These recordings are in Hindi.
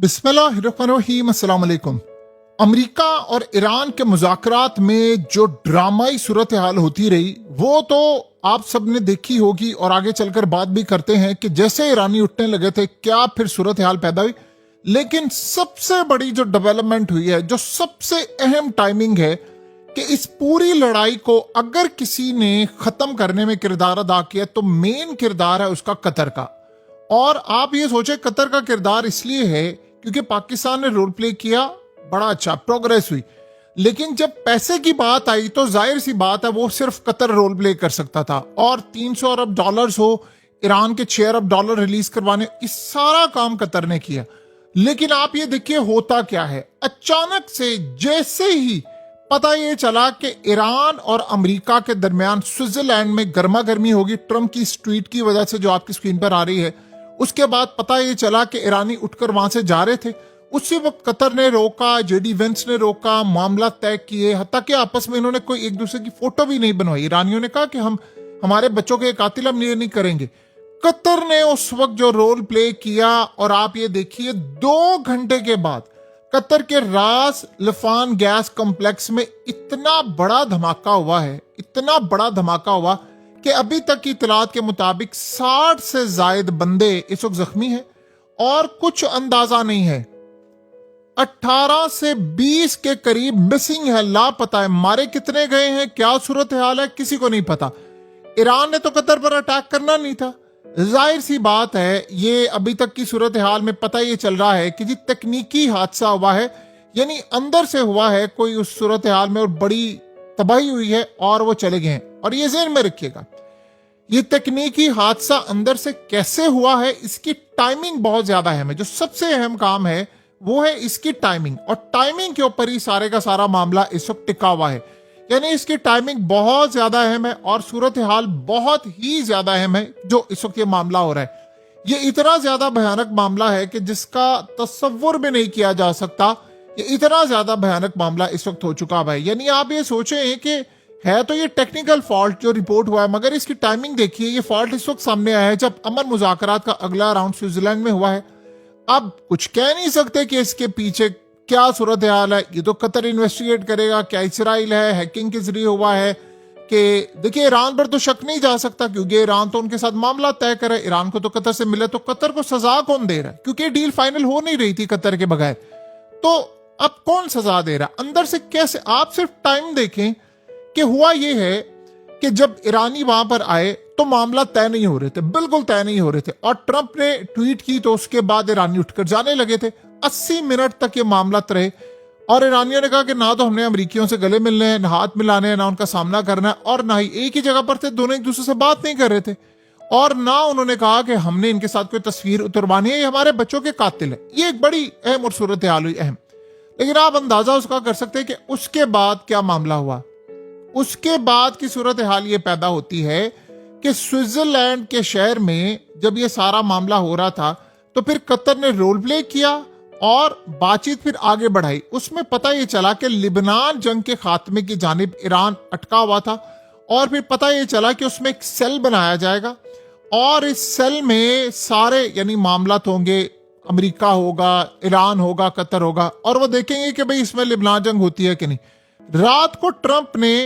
बिस्मिल्लाहिर्रहमानिर्रहीम, अस्सलाम वालेकुम। अमेरिका और ईरान के मुज़ाकरात में जो ड्रामाई सूरत हाल होती रही वो तो आप सब ने देखी होगी और आगे चलकर बात भी करते हैं कि जैसे ईरानी उठने लगे थे क्या फिर सूरत हाल पैदा हुई। लेकिन सबसे बड़ी जो डेवलपमेंट हुई है, जो सबसे अहम टाइमिंग है कि इस पूरी लड़ाई को अगर किसी ने खत्म करने में किरदार अदा किया तो मेन किरदार है उसका कतर का। और आप ये सोचे कतर का किरदार इसलिए है क्योंकि पाकिस्तान ने रोल प्ले किया, बड़ा अच्छा प्रोग्रेस हुई। लेकिन जब पैसे की बात आई तो जाहिर सी बात है वो सिर्फ कतर रोल प्ले कर सकता था। और 300 अरब डॉलर्स हो, ईरान के 6 अरब डॉलर रिलीज करवाने, इस सारा काम कतर ने किया। लेकिन आप ये देखिए होता क्या है, अचानक से जैसे ही पता ये चला कि ईरान और अमेरिका के दरमियान स्विट्जरलैंड में गर्मा गर्मी होगी ट्रंप की ट्वीट की वजह से जो आपकी स्क्रीन पर आ रही है, उसके बाद पता ये चला कि ईरानी उठकर वहां से जा रहे थे। उसी वक्त कतर ने रोका, जेडी वेंस ने रोका, मामला तय किए, हत्ता कि आपस में इन्होंने कोई एक दूसरे की फोटो भी नहीं बनवाई। ईरानियों ने कहा कि हम हमारे बच्चों के कातिल हम ये नहीं करेंगे। कतर ने उस वक्त जो रोल प्ले किया, और आप ये देखिए 2 घंटे के बाद कतर के रास लफान गैस कॉम्प्लेक्स में इतना बड़ा धमाका हुआ है, इतना बड़ा धमाका हुआ कि अभी तक की इतलात के मुताबिक 60 से जायद बंदे इस वक्त जख्मी हैं और कुछ अंदाजा नहीं है 18 से 20 के करीब मिसिंग है, लापता है। मारे कितने गए हैं, क्या सूरत हाल है, किसी को नहीं पता। ईरान ने तो कतर पर अटैक करना नहीं था। जाहिर सी बात है ये अभी तक की सूरत हाल में पता ये चल रहा है कि जी तकनीकी हादसा हुआ है, यानी अंदर से हुआ है कोई उस सूरत हाल में और बड़ी तबाही हुई है और वो चले गए हैं। और ये ज़हन में रखिएगा, ये तकनीकी हादसा अंदर से कैसे हुआ है, इसकी टाइमिंग बहुत ज्यादा अहम है। जो सबसे अहम काम है वो है इसकी टाइमिंग, और टाइमिंग के ऊपर ही सारे का सारा मामला इस वक्त टिका हुआ है। यानी इसकी टाइमिंग बहुत ज्यादा अहम है और सूरत हाल बहुत ही ज्यादा अहम है जो इस वक्त ये मामला हो रहा है। ये इतना ज्यादा भयानक मामला है कि जिसका तस्वुर भी नहीं किया जा सकता। ये इतना ज्यादा भयानक मामला इस वक्त हो चुका है। यानी आप ये सोचें कि है तो ये टेक्निकल फॉल्ट जो रिपोर्ट हुआ है, मगर इसकी टाइमिंग देखिए। ये फॉल्ट इस वक्त सामने आया है जब अमन मुज़ाकरात का अगला राउंड स्विट्जरलैंड में हुआ है। अब कुछ कह नहीं सकते कि इसके पीछे क्या सूरत हाल है, ये तो कतर इन्वेस्टिगेट करेगा। क्या इसराइल है, हैकिंग के जरिए हुआ है कि देखिए ईरान पर तो शक नहीं जा सकता क्योंकि ईरान तो उनके साथ मामला तय करे। ईरान को तो कतर से मिले, तो कतर को सजा कौन दे रहा है, क्योंकि डील फाइनल हो नहीं रही थी कतर के बगैर। तो अब कौन सजा दे रहा है, अंदर से कैसे। आप सिर्फ टाइम देखें कि हुआ ये है कि जब ईरानी वहां पर आए तो मामला तय नहीं हो रहे थे, बिल्कुल तय नहीं हो रहे थे। और ट्रंप ने ट्वीट की तो उसके बाद ईरानी उठकर जाने लगे थे। 80 मिनट तक ये मामला रहे और ईरानियों ने कहा कि ना तो हमने अमेरिकियों से गले मिलने हैं, ना हाथ मिलाने हैं, ना उनका सामना करना है, और ना ही एक ही जगह पर थे, दोनों एक दूसरे से बात नहीं कर रहे थे। और ना उन्होंने कहा कि हमने इनके साथ कोई तस्वीर उतरवानी है, ये हमारे बच्चों के कातिल है। ये एक बड़ी अहम और सूरत हाल हुई अहम। लेकिन आप अंदाजा उसका कर सकते हैं कि उसके बाद क्या मामला हुआ। उसके बाद की सूरत हाल ये पैदा होती है कि स्विट्जरलैंड के शहर में जब ये सारा मामला हो रहा था तो फिर कतर ने रोल प्ले किया और बातचीत फिर आगे बढ़ाई। उसमें पता ये चला कि लिबनान जंग के खात्मे की जानिब ईरान अटका हुआ था, और फिर पता ये चला कि उसमें एक सेल बनाया जाएगा और इस सेल में सारे यानी मामलात होंगे, अमेरिका होगा, ईरान होगा, कतर होगा, और वो देखेंगे कि भाई इसमें लिबनान जंग होती है कि नहीं। रात को ट्रंप ने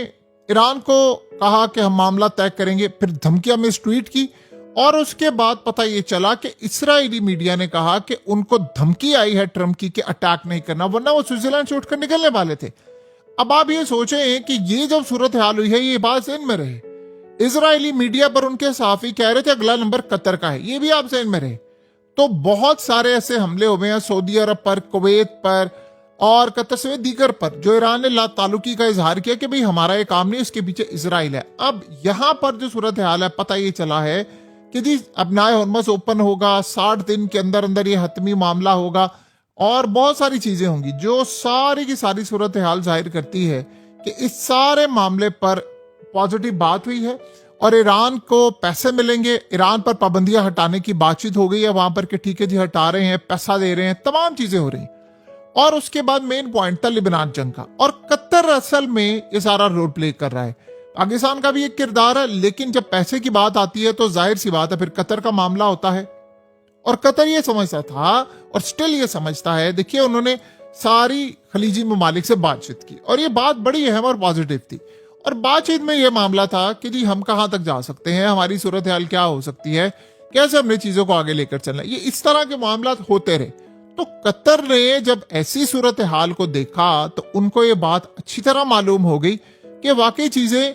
ईरान को कहा कि हम मामला तय करेंगे, फिर धमकियां में ट्वीट की, और उसके बाद पता ये चला कि इस्राएली मीडिया ने कहा कि उनको धमकी आई है ट्रंप की कि अटैक नहीं करना, वरना वो स्विट्जरलैंड से उठकर निकलने वाले थे। अब आप ये सोचें कि ये जब सूरत हाल हुई है, ये बात ज़हन में रहे। इजरायली मीडिया पर उनके सहाफी कह रहे थे अगला नंबर कतर का है, ये भी आप ज़हन में रहे। तो बहुत सारे ऐसे हमले हुए हैं सऊदी अरब पर, कुवैत पर और कतर से दीगर पर, जो ईरान ने ला ताल्लुकी का इजहार किया कि भाई हमारा ये काम नहीं, इसके पीछे इजराइल है। अब यहां पर जो सूरत हाल है, पता ये चला है कि जी अब नाए हॉर्मस ओपन होगा, 60 दिन के अंदर अंदर ये हतमी मामला होगा और बहुत सारी चीजें होंगी जो सारी की सारी सूरत हाल जाहिर करती है कि इस सारे मामले पर पॉजिटिव बात हुई है और ईरान को पैसे मिलेंगे। ईरान पर पाबंदियां हटाने की बातचीत हो गई है वहां पर कि ठीक है जी हटा रहे हैं, पैसा दे रहे हैं, तमाम चीजें हो रही हैं। और उसके बाद मेन पॉइंट था लिबनान जंग का, और कतर असल में ये सारा रोल प्ले कर रहा है। पाकिस्तान का भी एक किरदार है, लेकिन जब पैसे की बात आती है तो जाहिर सी बात है फिर कतर का मामला होता है। और कतर ये समझता था और स्टिल ये समझता है। देखिए, उन्होंने सारी खलीजी ममालिक से बातचीत की और ये बात बड़ी अहम और पॉजिटिव थी। और बातचीत में ये मामला था कि जी हम कहाँ तक जा सकते हैं, हमारी सूरत हाल क्या हो सकती है, कैसे हमने चीजों को आगे लेकर चलना है। ये इस तरह के मामला होते रहे। तो कतर ने जब ऐसी सूरत हाल को देखा तो उनको ये बात अच्छी तरह मालूम हो गई कि वाकई चीजें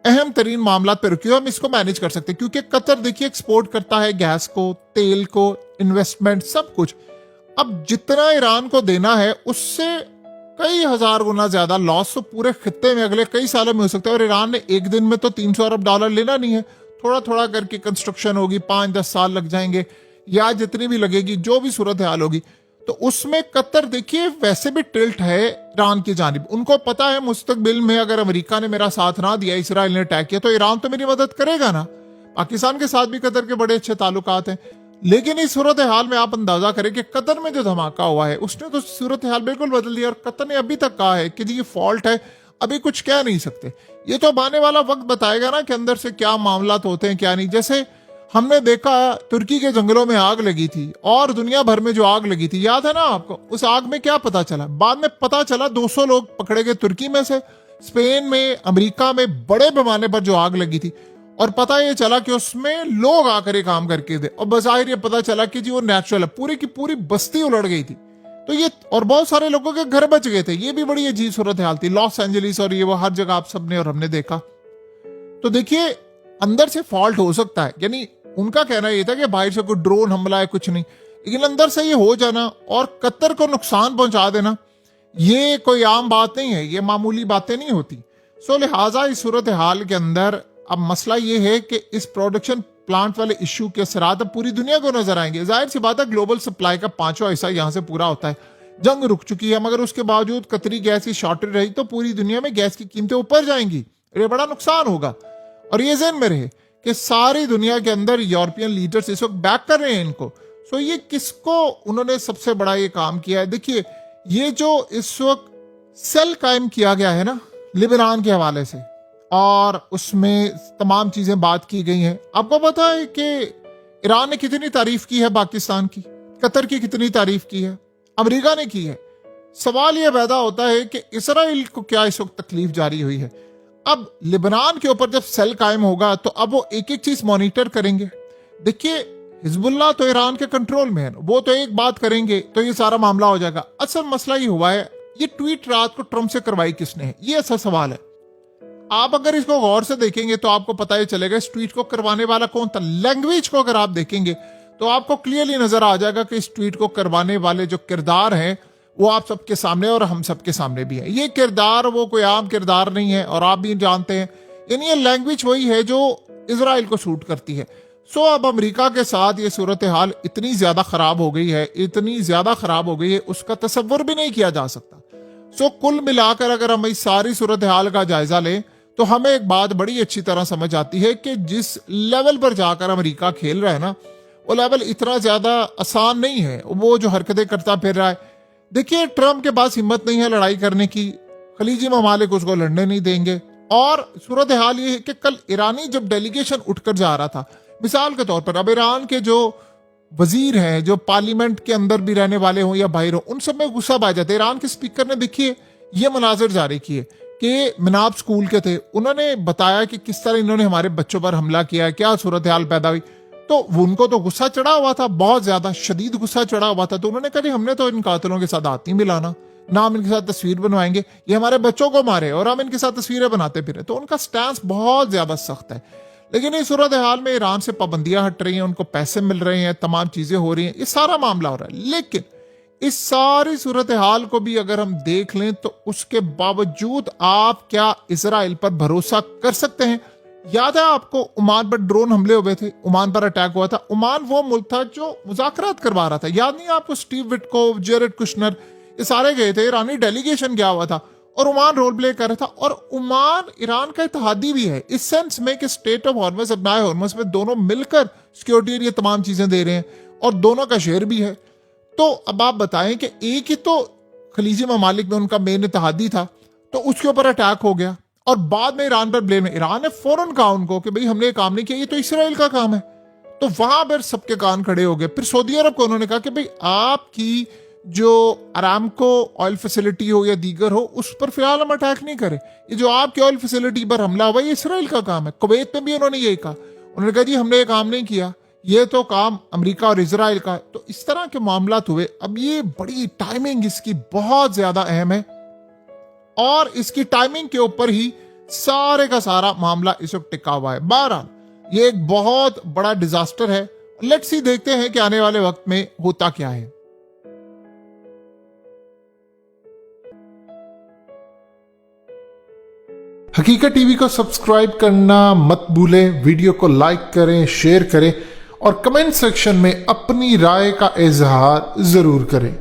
अहम तरीन मामला पर रुकी, हम इसको मैनेज कर सकते हैं। क्योंकि कतर देखिए एक्सपोर्ट करता है गैस को, तेल को, इन्वेस्टमेंट, सब कुछ। अब जितना ईरान को देना है उससे कई हजार गुना ज्यादा लॉस तो पूरे खित्ते में अगले कई सालों में हो सकता है। और ईरान ने एक दिन में तो 300 अरब डॉलर लेना नहीं है, थोड़ा थोड़ा करके कंस्ट्रक्शन होगी, 5-10 साल लग जाएंगे या जितनी भी लगेगी, जो भी सूरत हाल होगी। तो उसमें कतर देखिए वैसे भी टिल्ट है ईरान की जानिब। उनको पता है मुस्तकबिल में अगर अमेरिका ने मेरा साथ ना दिया, इसराइल ने अटैक किया, तो ईरान तो मेरी मदद करेगा ना। पाकिस्तान के साथ भी कतर के बड़े अच्छे ताल्लुकात हैं। लेकिन इस सूरत हाल में आप अंदाजा करें कि कतर में जो धमाका हुआ है उसने तो सूरत हाल बिल्कुल बदल दिया। और कतर ने अभी तक कहा है कि जी ये फॉल्ट है, अभी कुछ कह नहीं सकते। ये तो अब आने वाला वक्त बताएगा ना कि अंदर से क्या मामला होते हैं क्या नहीं। जैसे हमने देखा तुर्की के जंगलों में आग लगी थी और दुनिया भर में जो आग लगी थी, याद है ना आपको? उस आग में क्या पता चला? बाद में पता चला 200 लोग पकड़े गए तुर्की में से। स्पेन में, अमेरिका में बड़े पैमाने पर जो आग लगी थी, और पता ये चला कि उसमें लोग आकर ये काम करके थे। और बज़ाहिर ये पता चला कि जी वो नेचुरल है, पूरी की पूरी बस्ती उलट गई थी। तो ये, और बहुत सारे लोगों के घर बच गए थे। ये भी बड़ी अजीब सूरत हाल थी। लॉस एंजलिस और ये वो हर जगह आप सबने और हमने देखा। तो देखिए अंदर से फॉल्ट हो सकता है, यानी उनका कहना यह था कि बाहर से कोई ड्रोन हमला है, कुछ नहीं। लेकिन अंदर से ये हो जाना और कतर को नुकसान पहुंचा देना, ये कोई आम बात नहीं है, ये मामूली बातें नहीं होती। सो लिहाजा इस सूरत हाल के अंदर अब मसला ये है कि इस प्रोडक्शन प्लांट वाले इश्यू के असरात अब पूरी दुनिया को नजर आएंगे। जाहिर सी बात है ग्लोबल सप्लाई का 5वां हिस्सा यहां से पूरा होता है। जंग रुक चुकी है, मगर उसके बावजूद कतरी गैस की शॉर्टेज रही तो पूरी दुनिया में गैस की कीमतें ऊपर जाएंगी। ये बड़ा नुकसान होगा। और ये ज़हन में रहे कि सारी दुनिया के अंदर यूरोपियन लीडर्स इस वक्त बैक कर रहे हैं इनको। सो ये किसको उन्होंने सबसे बड़ा ये काम किया है? देखिए ये जो इस वक्त सेल कायम किया गया है ना लिबनान के हवाले से, और उसमें तमाम चीजें बात की गई हैं। आपको पता है कि ईरान ने कितनी तारीफ की है पाकिस्तान की, कतर की कितनी तारीफ की है, अमेरिका ने की है। सवाल यह पैदा होता है कि इसराइल को क्या इस वक्त तकलीफ जारी हुई है? अब लिबनान के ऊपर जब सेल कायम होगा तो अब वो एक एक चीज मॉनिटर करेंगे। देखिए हिजबुल्लाह तो ईरान के कंट्रोल में है, वो तो एक बात करेंगे तो ये सारा मामला हो जाएगा। असल मसला ये हुआ है, ये ट्वीट रात को ट्रंप से करवाई किसने है, ये असल सवाल है। आप अगर इसको गौर से देखेंगे तो आपको पता ही चलेगा इस ट्वीट को करवाने वाला कौन था। लैंग्वेज को अगर आप देखेंगे तो आपको क्लियरली नजर आ जाएगा कि इस ट्वीट को करवाने वाले जो किरदार हैं वो आप सबके सामने और हम सबके सामने भी है। ये किरदार वो कोई आम किरदार नहीं है और आप भी जानते हैं। यानी ये लैंग्वेज वही है जो इजराइल को सूट करती है। सो अब अमेरिका के साथ ये सूरत हाल इतनी ज्यादा खराब हो गई है, इतनी ज्यादा खराब हो गई है, उसका तसव्वुर भी नहीं किया जा सकता। सो कुल मिलाकर अगर हम इस सारी सूरत हाल का जायजा लें तो हमें एक बात बड़ी अच्छी तरह समझ आती है कि जिस लेवल पर जाकर अमेरिका खेल रहा है ना, वो लेवल इतना ज्यादा आसान नहीं है। वो जो हरकतें करता फिर रहा है, देखिए ट्रंप के पास हिम्मत नहीं है लड़ाई करने की, खलीजी ममालिक उसको लड़ने नहीं देंगे। और सूरत हाल ये है कि कल ईरानी जब डेलीगेशन उठकर जा रहा था, मिसाल के तौर पर अब ईरान के जो वजीर हैं, जो पार्लियामेंट के अंदर भी रहने वाले हों या बाहर हों, उन सब में गुस्सा आ जाता है। ईरान के स्पीकर ने देखिए ये मनाजिर जारी किए कि मिनाब स्कूल के थे, उन्होंने बताया कि किस तरह इन्होंने हमारे बच्चों पर हमला किया, क्या सूरत हाल पैदा हुई। तो उनको तो गुस्सा चढ़ा हुआ था, बहुत ज्यादा शदीद गुस्सा चढ़ा हुआ था। तो उन्होंने कहा हमने तो इन कातिलों के साथ हाथ नहीं मिलाना, ना हम इनके साथ तस्वीर बनवाएंगे, ये हमारे बच्चों को मारे और हम इनके साथ तस्वीरें बनाते फिरे। तो उनका स्टैंस बहुत ज्यादा सख्त है। लेकिन इस सूरत हाल में ईरान से पाबंदियां हट रही हैं, उनको पैसे मिल रहे हैं, तमाम चीजें हो रही हैं, ये सारा मामला हो रहा है। लेकिन इस सारी सूरत हाल को भी अगर हम देख लें तो उसके बावजूद आप क्या इसराइल पर भरोसा कर सकते हैं? याद है आपको ओमान पर ड्रोन हमले हुए थे, ओमान पर अटैक हुआ था। ओमान वो मुल्क था जो मुज़ाकरात करवा रहा था, याद नहीं आपको? स्टीव विटकोव, जेरेड कुशनर, ये सारे गए थे, ईरानी डेलीगेशन गया हुआ था और ओमान रोल प्ले कर रहा था। और ओमान ईरान का इत्तेहादी भी है इस सेंस में कि स्टेट ऑफ हॉर्मस, अपनाए हॉर्मस में दोनों मिलकर सिक्योरिटी और ये तमाम चीजें दे रहे हैं और दोनों का शेयर भी है। तो अब आप बताएं कि एक ही तो खलीजी ममालिक में उनका मेन इत्तेहादी था, तो उसके ऊपर अटैक हो गया और बाद में ईरान पर ब्लेम है। ईरान ने फौरन कहा उनको कि भाई हमने ये काम नहीं किया, ये तो इसराइल का काम है। तो वहां पर सबके कान खड़े हो गए। फिर सऊदी अरब को उन्होंने कहा कि भाई आपकी जो अरामको ऑयल फैसिलिटी हो या दीगर हो उस पर फिलहाल हम अटैक नहीं करें, ये जो आपकी ऑयल फैसिलिटी पर हमला हुआ ये इसराइल का काम है। कुवैत में भी उन्होंने यही कहा, उन्होंने कहा जी हमने ये काम नहीं किया, ये तो काम अमेरिका और इजराइल का। तो इस तरह के मामला हुए। अब ये बड़ी टाइमिंग इसकी बहुत ज्यादा अहम है और इसकी टाइमिंग के ऊपर ही सारे का सारा मामला इस वक्त टिका हुआ है। बहरहाल ये एक बहुत बड़ा डिजास्टर है। लेट्स सी, देखते हैं कि आने वाले वक्त में होता क्या है। हकीकत टीवी को सब्सक्राइब करना मत भूलें, वीडियो को लाइक करें, शेयर करें और कमेंट सेक्शन में अपनी राय का इजहार जरूर करें।